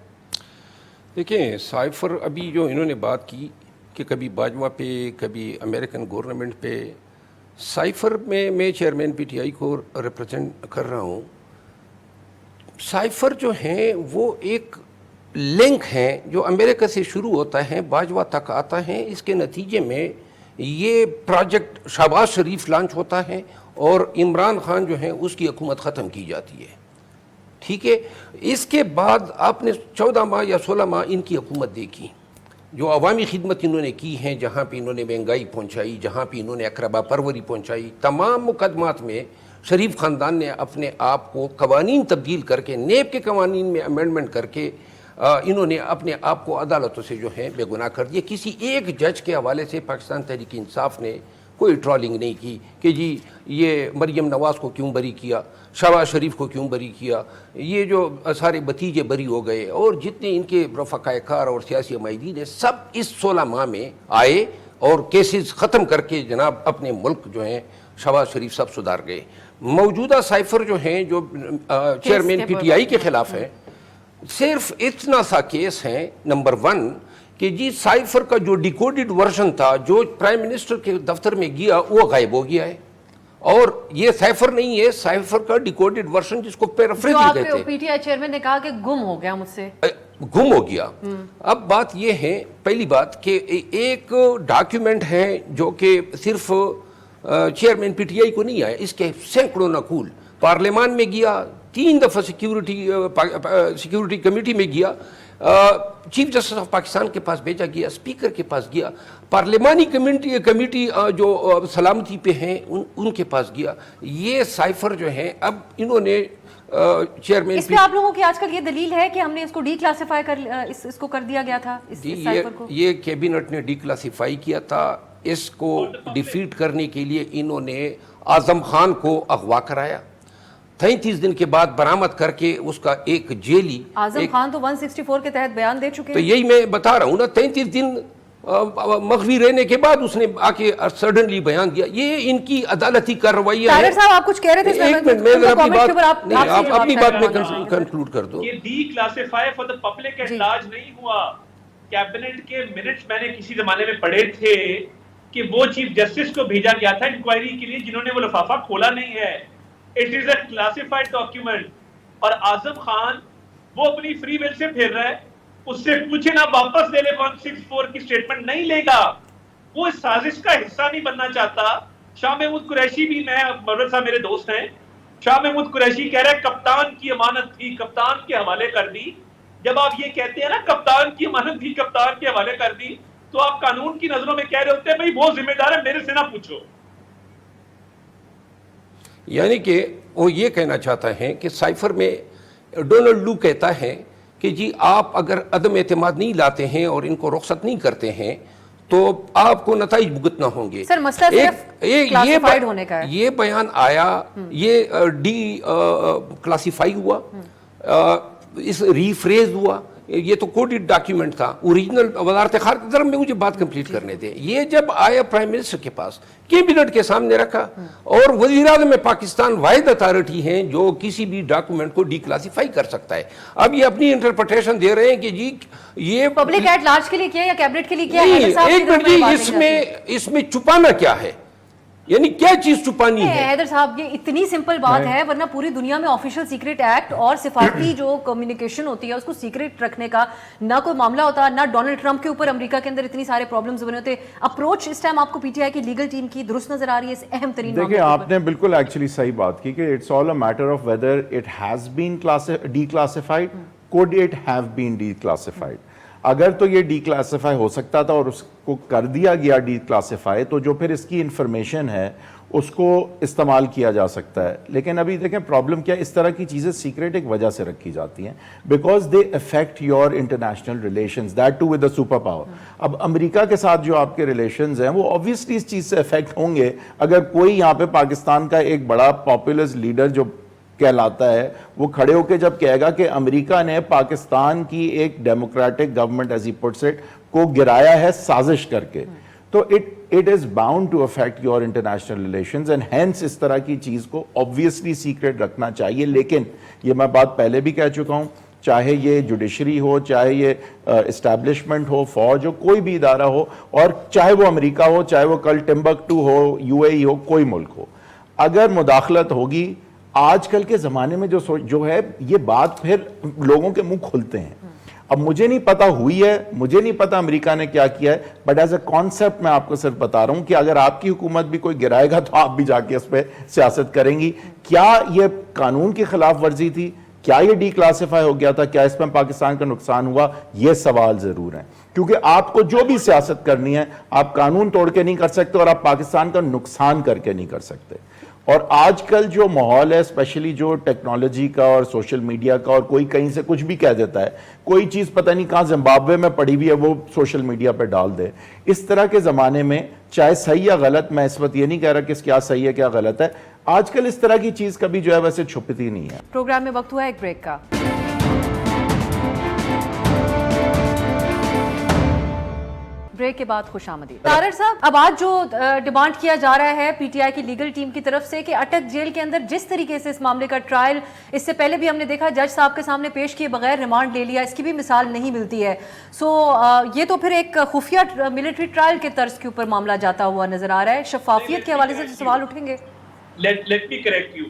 دیکھیں سائفر ابھی جو انہوں نے بات کی کہ کبھی باجوہ پہ کبھی امریکن گورنمنٹ پہ, سائفر میں چیئرمین پی ٹی آئی کو ریپرزینٹ کر رہا ہوں. سائفر جو ہیں وہ ایک لنک ہیں جو امریکہ سے شروع ہوتا ہے, باجوہ تک آتا ہے. اس کے نتیجے میں یہ پروجیکٹ شہباز شریف لانچ ہوتا ہے اور عمران خان جو ہیں اس کی حکومت ختم کی جاتی ہے. ٹھیک ہے, اس کے بعد آپ نے 14 ماہ یا 16 ماہ ان کی حکومت دیکھی. جو عوامی خدمت انہوں نے کی ہیں، جہاں پہ انہوں نے مہنگائی پہنچائی، جہاں پہ انہوں نے اقربا پروری پہنچائی، تمام مقدمات میں شریف خاندان نے اپنے آپ کو قوانین تبدیل کر کے، نیب کے قوانین میں امینڈمنٹ کر کے انہوں نے اپنے آپ کو عدالتوں سے جو ہے بے گناہ کر دیا. کسی ایک جج کے حوالے سے پاکستان تحریک انصاف نے کوئی ٹرولنگ نہیں کی کہ جی یہ مریم نواز کو کیوں بری کیا، شہباز شریف کو کیوں بری کیا، یہ جو سارے بھتیجے بری ہو گئے، اور جتنے ان کے رفقائے کار اور سیاسی معاہدین ہیں سب اس 16 ماہ میں آئے اور کیسز ختم کر کے جناب اپنے ملک جو ہیں شہباز شریف سب سدھار گئے. موجودہ سائفر جو ہیں جو چیئرمین پی ٹی آئی کے خلاف ہیں، صرف اتنا سا کیس ہے نمبر 1 کہ جی سائفر کا جو ڈیکوڈڈ ورژن تھا جو پرائم منسٹر کے دفتر میں گیا وہ غائب ہو گیا ہے، اور یہ سائفر نہیں ہے، سائفر کا ڈیکوڈڈ ورژن جس کو پیرافریز کہتے ہیں. پی ٹی آئی چیئرمین نے کہا کہ گم ہو گیا مجھ سے، گم ہو گیا. اب بات یہ ہے، پہلی بات کہ ایک ڈاکیومنٹ ہے جو کہ صرف چیئرمین پی ٹی آئی کو نہیں آیا، اس کے سینکڑوں نقول پارلیمان میں گیا، 3 دفعہ سیکیورٹی کمیٹی میں گیا، چیف جسٹس آف پاکستان کے پاس بھیجا گیا، اسپیکر کے پاس گیا، پارلیمانی کمیٹی جو سلامتی پہ ہیں ان کے پاس گیا. یہ سائفر جو ہیں اب انہوں نے چیئرمین اس پہ آپ لوگوں کی آج کل یہ دلیل ہے کہ ہم نے اس کو ڈی کلاسیفائی اس کو کر دیا گیا تھا، اس سائفر کو یہ کیبنٹ نے ڈی کلاسیفائی کیا تھا. اس کو ڈیفیٹ کرنے کے لیے انہوں نے اعظم خان کو اغوا کرایا، 33 دن کے بعد برآمد کر کے اس کا ایک جیلی. اعظم خان تو 164 کے تحت بیان دے چکے تو یہی میں بتا رہا ہوں نا، 33 دن مخفی رہنے کے بعد اس نے آ کے سڈنلی بیان دیا. یہ ان کی عدالتی کارروائیاں ہیں. طاہر صاحب آپ کچھ کہہ رہے تھے، ایک منٹ میں اپنی بات میں کنکلوڈ کر دو. یہ declassify for the public at large نہیں ہوا. کیبنٹ کے منٹس میں نے کسی زمانے میں پڑھے تھے کہ وہ چیف جسٹس کو بھیجا گیا تھا انکوائری کے لیے، جنہوں نے وہ لفافہ کھولا نہیں ہے. It is a classified document. اور اعظم خان وہ اپنی فری ویل سے پھر رہا ہے، اس سے پوچھے نا واپس لے لے 164 کی سٹیٹمنٹ نہیں لے گا. وہ اس سازش کا حصہ نہیں بننا چاہتا. شاہ محمود قریشی بھی، میں مروت صاحب میرے دوست ہیں، شاہ محمود قریشی کہہ رہے کپتان کی امانت تھی، کپتان کے حوالے کر دی. جب آپ یہ کہتے ہیں نا کپتان کی امانت تھی، کپتان کے حوالے کر دی، تو آپ قانون کی نظروں میں کہہ رہے ہوتے ہیں بھائی وہ ذمہ دار ہے، میرے سے نہ پوچھو. یعنی کہ وہ یہ کہنا چاہتا ہے کہ سائفر میں ڈونلڈ لو کہتا ہے کہ جی آپ اگر عدم اعتماد نہیں لاتے ہیں اور ان کو رخصت نہیں کرتے ہیں تو آپ کو نتائج بھگتنا ہوں گے. سر مسئلہ صرف کلاسیفائڈ ہونے کا ہے. یہ بیان آیا، یہ ڈی کلاسیفائی ہوا، اس ریفریز ہوا. یہ تو کوڈڈ ڈاکیومنٹ تھا، اوریجنل وزارت خارجہ. ذرا میں مجھے بات کمپلیٹ کرنے دیں. یہ جب آیا پرائم منسٹر کے پاس، کیبنٹ کے سامنے رکھا، اور وزیر اعظم پاکستان واحد اتھارٹی ہیں جو کسی بھی ڈاکیومنٹ کو ڈی کلاسیفائی کر سکتا ہے. اب یہ اپنی انٹرپریٹیشن دے رہے ہیں کہ جی یہ پبلک ایٹ لارج کے لیے کیا یا کیبنٹ کے لیے کیا؟ ایک منٹ جی، اس میں چھپانا کیا ہے؟ یعنی کیا چیز چھپانی ہے؟ حیدر صاحب یہ اتنی سمپل بات ہے، ورنہ پوری دنیا میں آفیشل سیکریٹ ایکٹ اور سفارتی جو کمیونیکیشن ہوتی ہے اس کو سیکریٹ رکھنے کا نہ کوئی معاملہ ہوتا. نہ ڈونلڈ ٹرمپ کے اوپر امریکہ کے اندر اتنی سارے پرابلمز بنے ہوتے. اپروچ اس ٹائم آپ کو پی ٹی آئی کی لیگل ٹیم کی درست نظر آ رہی ہے اس اہم ترین معاملے. دیکھیں آپ نے بالکل ایکچولی صحیح بات کی کہ it's all a matter of whether it has been declassified, could it have been declassified. اگر تو یہ ڈی کلاسیفائی ہو سکتا تھا اور اس کو کر دیا گیا ڈی کلاسیفائی، تو جو پھر اس کی انفارمیشن ہے اس کو استعمال کیا جا سکتا ہے. لیکن ابھی دیکھیں پرابلم کیا، اس طرح کی چیزیں سیکریٹ ایک وجہ سے رکھی جاتی ہیں، because they affect your international relations, that too with a super power. اب امریکہ کے ساتھ جو آپ کے ریلیشنز ہیں وہ obviously اس چیز سے افیکٹ ہوں گے. اگر کوئی یہاں پہ پاکستان کا ایک بڑا پاپولر لیڈر جو کہلاتا ہے وہ کھڑے ہو کے جب کہے گا کہ امریکہ نے پاکستان کی ایک democratic government as he puts it کو گرایا ہے سازش کر کے، تو it is bound to affect your international relations and hence اس طرح کی چیز کو obviously secret رکھنا چاہیے. لیکن یہ میں بات پہلے بھی کہہ چکا ہوں، چاہے یہ جوڈیشری ہو، چاہے یہ اسٹیبلشمنٹ ہو، فوج ہو، کوئی بھی ادارہ ہو، اور چاہے وہ امریکہ ہو، چاہے وہ کل ٹمبکٹو ہو، یو اے ای ہو، کوئی ملک ہو، اگر مداخلت ہوگی آج کل کے زمانے میں جو ہے یہ بات پھر لوگوں کے منہ کھلتے ہیں. اب مجھے نہیں پتا ہوئی ہے، مجھے نہیں پتا امریکہ نے کیا کیا ہے، بٹ ایز اے کانسیپٹ میں آپ کو صرف بتا رہا ہوں کہ اگر آپ کی حکومت بھی کوئی گرائے گا تو آپ بھی جا کے اس پہ سیاست کریں گی. کیا یہ قانون کی خلاف ورزی تھی؟ کیا یہ ڈی کلاسیفائی ہو گیا تھا؟ کیا اس میں پاکستان کا نقصان ہوا؟ یہ سوال ضرور ہیں. کیونکہ آپ کو جو بھی سیاست کرنی ہے آپ قانون توڑ کے نہیں کر سکتے اور آپ پاکستان کا نقصان کر کے نہیں کر سکتے. اور آج کل جو ماحول ہے اسپیشلی جو ٹیکنالوجی کا اور سوشل میڈیا کا, اور کوئی کہیں سے کچھ بھی کہہ دیتا ہے, کوئی چیز پتہ نہیں کہاں زمبابوے میں پڑی ہوئی ہے وہ سوشل میڈیا پہ ڈال دے. اس طرح کے زمانے میں چاہے صحیح یا غلط, میں اس وقت یہ نہیں کہہ رہا کہ کیا صحیح ہے کیا غلط ہے, آج کل اس طرح کی چیز کبھی جو ہے ویسے چھپتی نہیں ہے. پروگرام میں وقت ہوا ایک بریک کا. بریک کے بعد خوش آمدید. طارر صاحب, اب آج جو ڈیمانڈ کیا جا رہا ہے پی ٹی آئی کی لیگل ٹیم کی طرف سے کہ اٹک جیل کے اندر جس طریقے سے اس معاملے کا ٹرائل اس سے پہلے بھی ہم نے دیکھا جج صاحب کے سامنے پیش کیے بغیر ریمانڈ لے لیا, اس کی بھی مثال نہیں ملتی ہے. یہ تو پھر ایک خفیہ ملٹری ٹرائل کے طرز کے اوپر معاملہ جاتا ہوا نظر آ رہا ہے. شفافیت کے حوالے سے سوال اٹھیں گے. Let me correct you.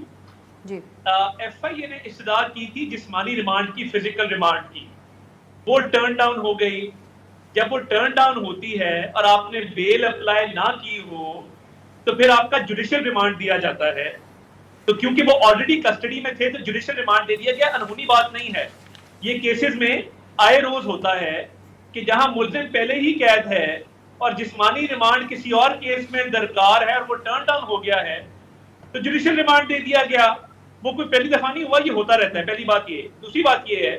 جی, ایف آئی اے نے استدعا کی تھی جسمانی ریمانڈ کی, فزیکل ریمانڈ کی, وہ ٹرن ڈاؤن ہو گئی. جب وہ ٹرن ڈاؤن ہوتی ہے اور آپ نے بیل اپلائی نہ کی ہو تو پھر آپ کا جوڈیشل ریمانڈ دیا جاتا ہے. تو کیونکہ وہ آلریڈی کسٹڈی میں تھے تو جوڈیشل ریمانڈ دے دیا گیا. انہونی بات نہیں ہے, یہ کیسز میں آئے روز ہوتا ہے کہ جہاں ملزم پہلے ہی قید ہے اور جسمانی ریمانڈ کسی اور کیس میں درکار ہے اور وہ ٹرن ڈاؤن ہو گیا ہے تو جوڈیشل ریمانڈ دے دیا گیا. وہ کوئی پہلی دفعہ نہیں ہوا, یہ ہوتا رہتا ہے. پہلی بات یہ. دوسری بات یہ ہے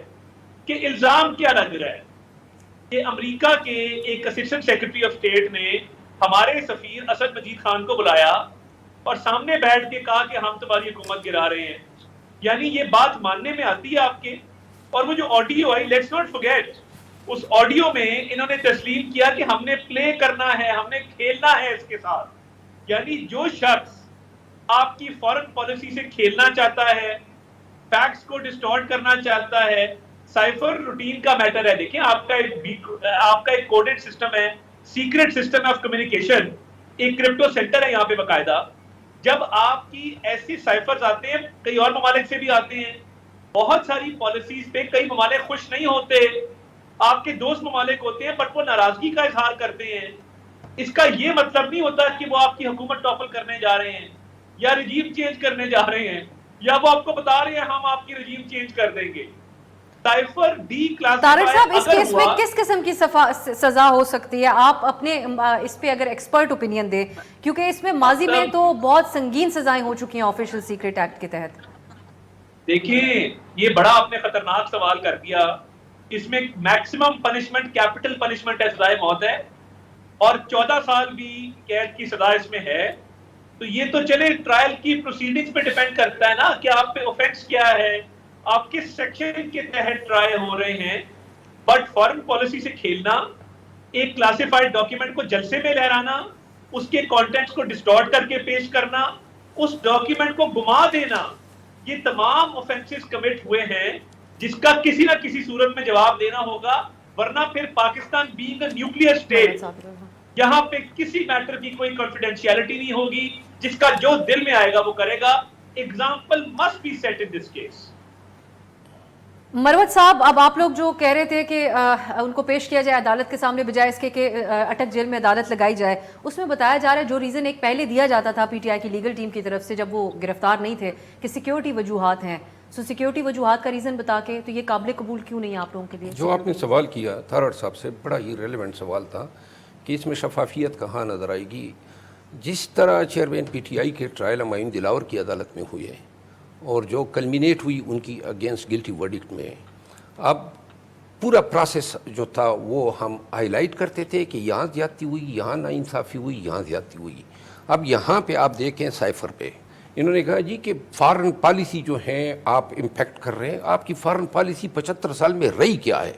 کہ الزام کیا لگ رہا ہے کہ امریکہ کے ایک اسسٹنٹ سیکرٹری آف اسٹیٹ نے ہمارے سفیر اسد مجید خان کو بلایا اور سامنے بیٹھ کے کہا کہ ہم تمہاری حکومت گرا رہے ہیں. یعنی یہ بات ماننے میں آتی ہے آپ کے؟ اور وہ جو آڈیو ہے, لیٹس ناٹ فرگیٹ, اس آڈیو میں انہوں نے تسلیم کیا کہ ہم نے پلے کرنا ہے, ہم نے کھیلنا ہے اس کے ساتھ. یعنی جو شخص آپ کی فورن پالیسی سے کھیلنا چاہتا ہے, فیکٹس کو ڈسٹارٹ کرنا چاہتا ہے, سائفر روٹین کا میٹر ہے. دیکھیں آپ کا ایک کوڈڈ سسٹم ہے, سیکرٹ سسٹم آف کمیونیکیشن, ایک کرپٹو سینٹر ہے یہاں پہ باقاعدہ. جب آپ کی ایسی سائفرز آتے ہیں, کئی اور ممالک سے بھی آتے ہیں, بہت ساری پالیسیز پہ کئی ممالک خوش نہیں ہوتے, آپ کے دوست ممالک ہوتے ہیں بٹ وہ ناراضگی کا اظہار کرتے ہیں. اس کا یہ مطلب نہیں ہوتا کہ وہ آپ کی حکومت ٹاپل کرنے جا رہے ہیں یا رجیم چینج کرنے جا رہے ہیں, یا وہ آپ کو بتا رہے ہیں ہم آپ کی رجیم چینج کر دیں گے. طارق صاحب, اس کیس میں کس قسم کی سزا ہو سکتی ہے؟ آپ اپنے اس پہ اگر ایکسپرٹ اوپینین دیں, کیونکہ اس میں ماضی میں تو بہت سنگین سزائیں ہو چکی ہیں آفیشل سیکرٹ ایکٹ کے تحت. دیکھیں, یہ بڑا آپ نے خطرناک سوال کر دیا. اس میں میکسیمم پنشمنٹ کیپٹل پنشمنٹ ہے, سزائے موت ہے, اور 14 سال بھی قید کی سزا اس میں ہے. تو یہ تو چلے ٹرائل کی پروسیڈنگز پہ ڈیپینڈ کرتا ہے نا کہ آپ پہ اوفینس کیا ہے, آپ کس سیکشن کے تحت ٹرائی ہو رہے ہیں. بٹ فارن پالیسی سے کھیلنا, ایک کلاسیفائڈ ڈاکیومنٹ کو جلسے میں لہرانا, اس کے کانٹینٹس کو ڈسٹارٹ کر کے پیش کرنا, اس ڈاکیومنٹ کو گما دینا, یہ تمام اوفینسز کمٹ ہوئے ہیں جس کا کسی نہ کسی صورت میں جواب دینا ہوگا. ورنہ پھر Pakistan being a nuclear state, یہاں پہ کسی میٹر کی کوئی کانفیڈینشیلٹی نہیں ہوگی, جس کا جو دل میں آئے گا وہ کرے گا. Example must be set in this case. Marwat صاحب, اب آپ لوگ جو کہہ رہے تھے کہ ان کو پیش کیا جائے عدالت کے سامنے بجائے اس کے کہ اٹک جیل میں عدالت لگائی جائے, اس میں بتایا جا رہا ہے جو ریزن ایک پہلے دیا جاتا تھا پی ٹی آئی کی لیگل ٹیم کی طرف سے جب وہ گرفتار نہیں تھے کہ سیکیورٹی وجوہات ہیں. سیکیورٹی وجوہات کا ریزن بتا کے تو یہ قابل قبول کیوں نہیں آپ لوگوں کے لیے؟ جو آپ نے سوال کیا تھارر صاحب سے, بڑا ہی ریلیونٹ سوال تھا کہ اس میں شفافیت کہاں نظر آئے گی. جس طرح چیئرمین پی ٹی آئی کے ٹرائل ہمایوں دلاور کی عدالت میں ہوئے اور جو کلمینیٹ ہوئی ان کی اگینسٹ گلٹی ورڈکٹ میں, اب پورا پروسیس جو تھا وہ ہم ہائی لائٹ کرتے تھے کہ یہاں زیادتی ہوئی, یہاں ناانصافی ہوئی, یہاں زیادتی ہوئی. اب یہاں پہ آپ دیکھیں سائفر پہ انہوں نے کہا جی کہ فارن پالیسی جو ہیں آپ امپیکٹ کر رہے ہیں. آپ کی فارن پالیسی 75 سال میں رہی کیا ہے؟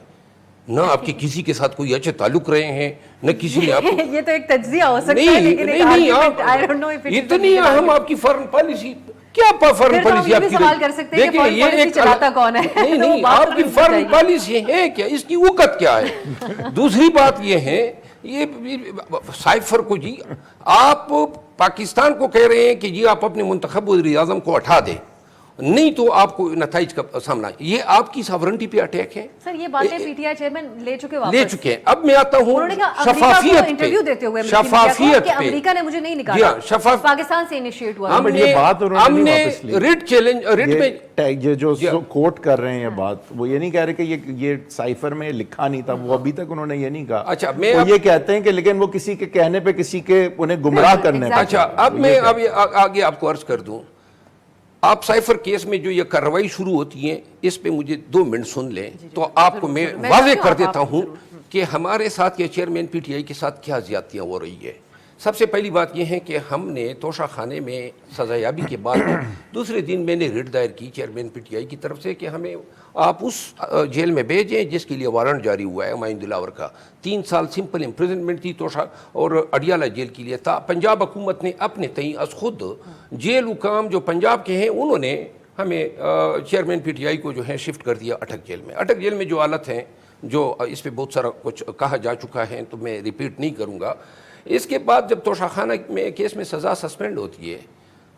نہ آپ کے کسی کے ساتھ کوئی اچھے تعلق رہے ہیں, نہ کسی نے آپ یہ تو ایک تجزیہ ہو سکتا ہے, لیکن اتنی اہم آپ کی فارن پالیسی کیا؟ فارن پالیسی آپ کی دیکھیں, یہ ایک چلاتا کون ہے؟ نہیں, آپ کی فارن پالیسی ہے کیا, اس کی وقت کیا ہے؟ دوسری بات یہ ہے, یہ سائفر کو جی آپ پاکستان کو کہہ رہے ہیں کہ جی آپ اپنے منتخب وزیر اعظم کو ہٹا دیں, نہیں تو آپ کو نتائج کا سامنا. یہ آپ کی ساورنٹی پہ اٹیک ہے. سر یہ باتیں پی ٹی آئی چیئرمین لے چکے ہیں. اب میں آتا ہوں شفافیت پہ. انٹرویو دیتے ہوئے شفافیت پہ امریکہ نے مجھے نہیں نکالا, پاکستان سے انیشیٹ ہوا. ہم نے ریٹ چیلنج ریٹ میں یہ جو کوٹ کر رہے ہیں یہ بات, وہ یہ نہیں کہہ رہے کہ یہ سائفر میں لکھا نہیں تھا, وہ ابھی تک انہوں نے یہ نہیں کہا. اچھا وہ یہ کہتے ہیں کہ لیکن وہ کسی کے کہنے پہ کسی کے انہیں گمراہ کرنے پہ. اچھا اب میں اب آگے آپ کو عرض کر دوں. آپ سائفر کیس میں جو یہ کارروائی شروع ہوتی ہے اس پہ مجھے 2 منٹ سن لیں تو آپ کو میں واضح کر دیتا ہوں کہ ہمارے ساتھ یا چیئرمین پی ٹی آئی کے ساتھ کیا زیادتیاں ہو رہی ہے. سب سے پہلی بات یہ ہے کہ ہم نے توشہ خانے میں سزا یابی کے بعد دوسرے دن میں نے ریٹ دائر کی چیئرمین پی ٹی آئی کی طرف سے کہ ہمیں آپ اس جیل میں بھیجیں جس کے لیے وارنٹ جاری ہوا ہے ہمایوں دلاور کا. 3 سال سمپل امپریزنمنٹ تھی توشہ اور اڈیالہ جیل کے لیے تھا. پنجاب حکومت نے اپنے تئیں از خود جیل حکام جو پنجاب کے ہیں انہوں نے ہمیں چیئرمین پی ٹی آئی کو جو ہے شفٹ کر دیا اٹک جیل میں. اٹک جیل میں جو حالت ہیں جو اس پہ بہت سارا کچھ کہا جا چکا ہے تو میں ریپیٹ نہیں کروں گا. اس کے بعد جب توشہ خانہ میں کیس میں سزا سسپینڈ ہوتی ہے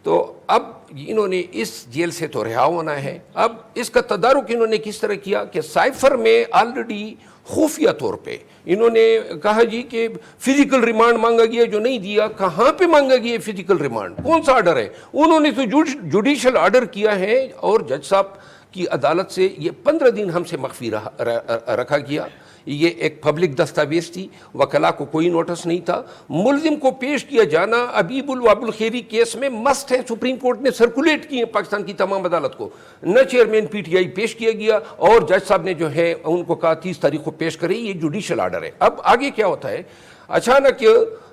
تو اب انہوں نے اس جیل سے تو رہا ہونا ہے. اب اس کا تدارک انہوں نے کس طرح کیا کہ سائفر میں آلریڈی خفیہ طور پہ انہوں نے کہا جی کہ فزیکل ریمانڈ مانگا گیا جو نہیں دیا. کہاں پہ مانگا گیا فزیکل ریمانڈ, کون سا آرڈر ہے؟ انہوں نے تو جوڈیشل آرڈر کیا ہے اور جج صاحب کی عدالت سے یہ 15 دن ہم سے مخفی رکھا گیا. یہ ایک پبلک دستاویز تھی, وکلا کو کوئی نوٹس نہیں تھا. ملزم کو پیش کیا جانا ابیب الواب الخیری کیس میں مسٹ ہے, سپریم کورٹ نے سرکولیٹ کی ہے پاکستان کی تمام عدالت کو. نہ چیئرمین پی ٹی آئی پیش کیا گیا اور جج صاحب نے جو ہے ان کو کہا 30 تاریخ کو پیش کرے. یہ جوڈیشل آرڈر ہے. اب آگے کیا ہوتا ہے, اچانک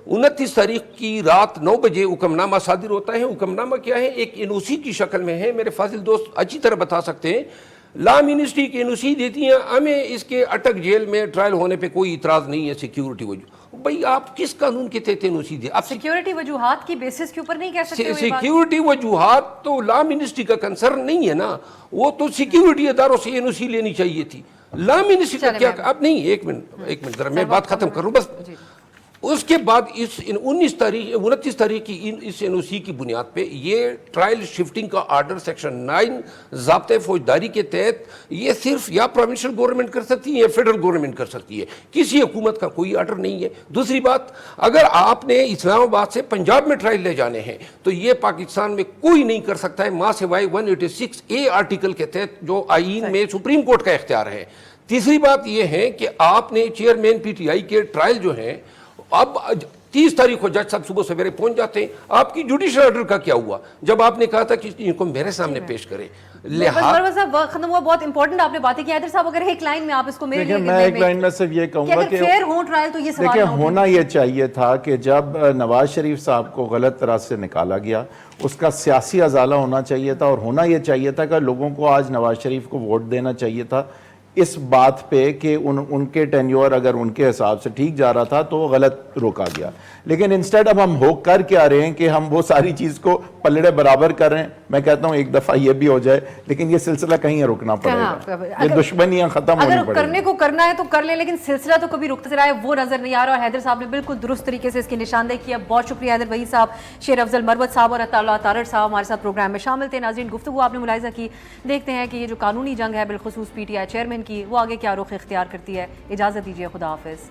29 تاریخ کی رات 9 بجے حکم نامہ صادر ہوتا ہے. حکم نامہ کیا ہے؟ ایک این او سی کی شکل میں ہے. میرے فاضل دوست اچھی طرح بتا سکتے ہیں. لا منسٹری کی این او سی دیتی ہیں ہمیں اس کے اٹک جیل میں ٹرائل ہونے پہ کوئی اعتراض نہیں ہے سیکیورٹی وجہ. بھئی آپ کس قانون کے تحت این او سی دیں؟ آپ سیکیورٹی وجوہات کی بیسس کے اوپر نہیں کہہ سکتے. سیکیورٹی وجوہات تو لا منسٹری کا کنسرن نہیں ہے نا, وہ تو سیکیورٹی اداروں سے این او سی لینی چاہیے تھی. لا منسٹری کا کیا؟ اب نہیں, ایک منٹ ذرا میں بات ختم کروں بس. اس کے بعد اس 29 تاریخ کی اس این او سی کی بنیاد پہ یہ ٹرائل شفٹنگ کا آرڈر سیکشن 9 ضابطۂ فوجداری کے تحت یہ صرف یا پروونشل گورنمنٹ کر سکتی ہے یا فیڈرل گورنمنٹ کر سکتی ہے. کسی حکومت کا کوئی آرڈر نہیں ہے. دوسری بات, اگر آپ نے اسلام آباد سے پنجاب میں ٹرائل لے جانے ہیں تو یہ پاکستان میں کوئی نہیں کر سکتا ہے ماں سوائے 186A آرٹیکل کے تحت جو آئین میں سپریم کورٹ کا اختیار ہے. تیسری بات یہ ہے کہ آپ نے چیئرمین پی ٹی آئی کے ٹرائل جو ہیں اب 30 تاریخ کو جج صاحب صبح سویرے پہنچ جاتے ہیں. آپ کی جوڈیشل آرڈر کا کیا ہوا جب آپ نے کہا تھا کہ ان کو میرے سامنے پیش کرے؟ لہٰذا ختم ہوا. بہت امپورٹنٹ آپ نے باتیں کی. حیدر صاحب اگر ایک لائن میں آپ اس کو میرے میں ایک لائن میں صرف یہ کہوں گا کہ فیئر ہو ٹرائل تو یہ سوال دیکھیں ہونا یہ چاہیے تھا کہ جب نواز شریف صاحب کو غلط طرح سے نکالا گیا اس کا سیاسی ازالہ ہونا چاہیے تھا, اور ہونا یہ چاہیے تھا کہ لوگوں کو آج نواز شریف کو ووٹ دینا چاہیے تھا اس بات پہ کہ ان کے ٹینیور اگر ان کے حساب سے ٹھیک جا رہا تھا تو وہ غلط روکا گیا. لیکن انسٹیڈ اب ہم ہو کر کے آ رہے ہیں کہ ہم وہ ساری چیز کو پلڑے برابر کر رہے ہیں. میں کہتا ہوں ایک دفعہ یہ بھی ہو جائے, لیکن یہ سلسلہ کہیں رکنا پڑے گا. یہ دشمنیاں ختم ہونی اگر کرنے کو کرنا ہے تو کر لیں, لیکن سلسلہ تو کبھی رکتا رہا ہے وہ نظر نہیں آ رہا. اور حیدر صاحب نے بالکل درست طریقے سے اس کی نشاندہی کیا. بہت شکریہ حیدر وحید صاحب, شیر افضل مروت صاحب اور عطا اللہ تارڑ صاحب ہمارے ساتھ پروگرام میں شامل تھے. ناظرین, گفتگو آپ نے ملاحظہ کی. دیکھتے ہیں کہ یہ جو قانونی جنگ ہے بالخصوص پی ٹی آئی چیئرمین کی, وہ آگے کیا رخ اختیار کرتی ہے. اجازت دیجیے, خدا حافظ.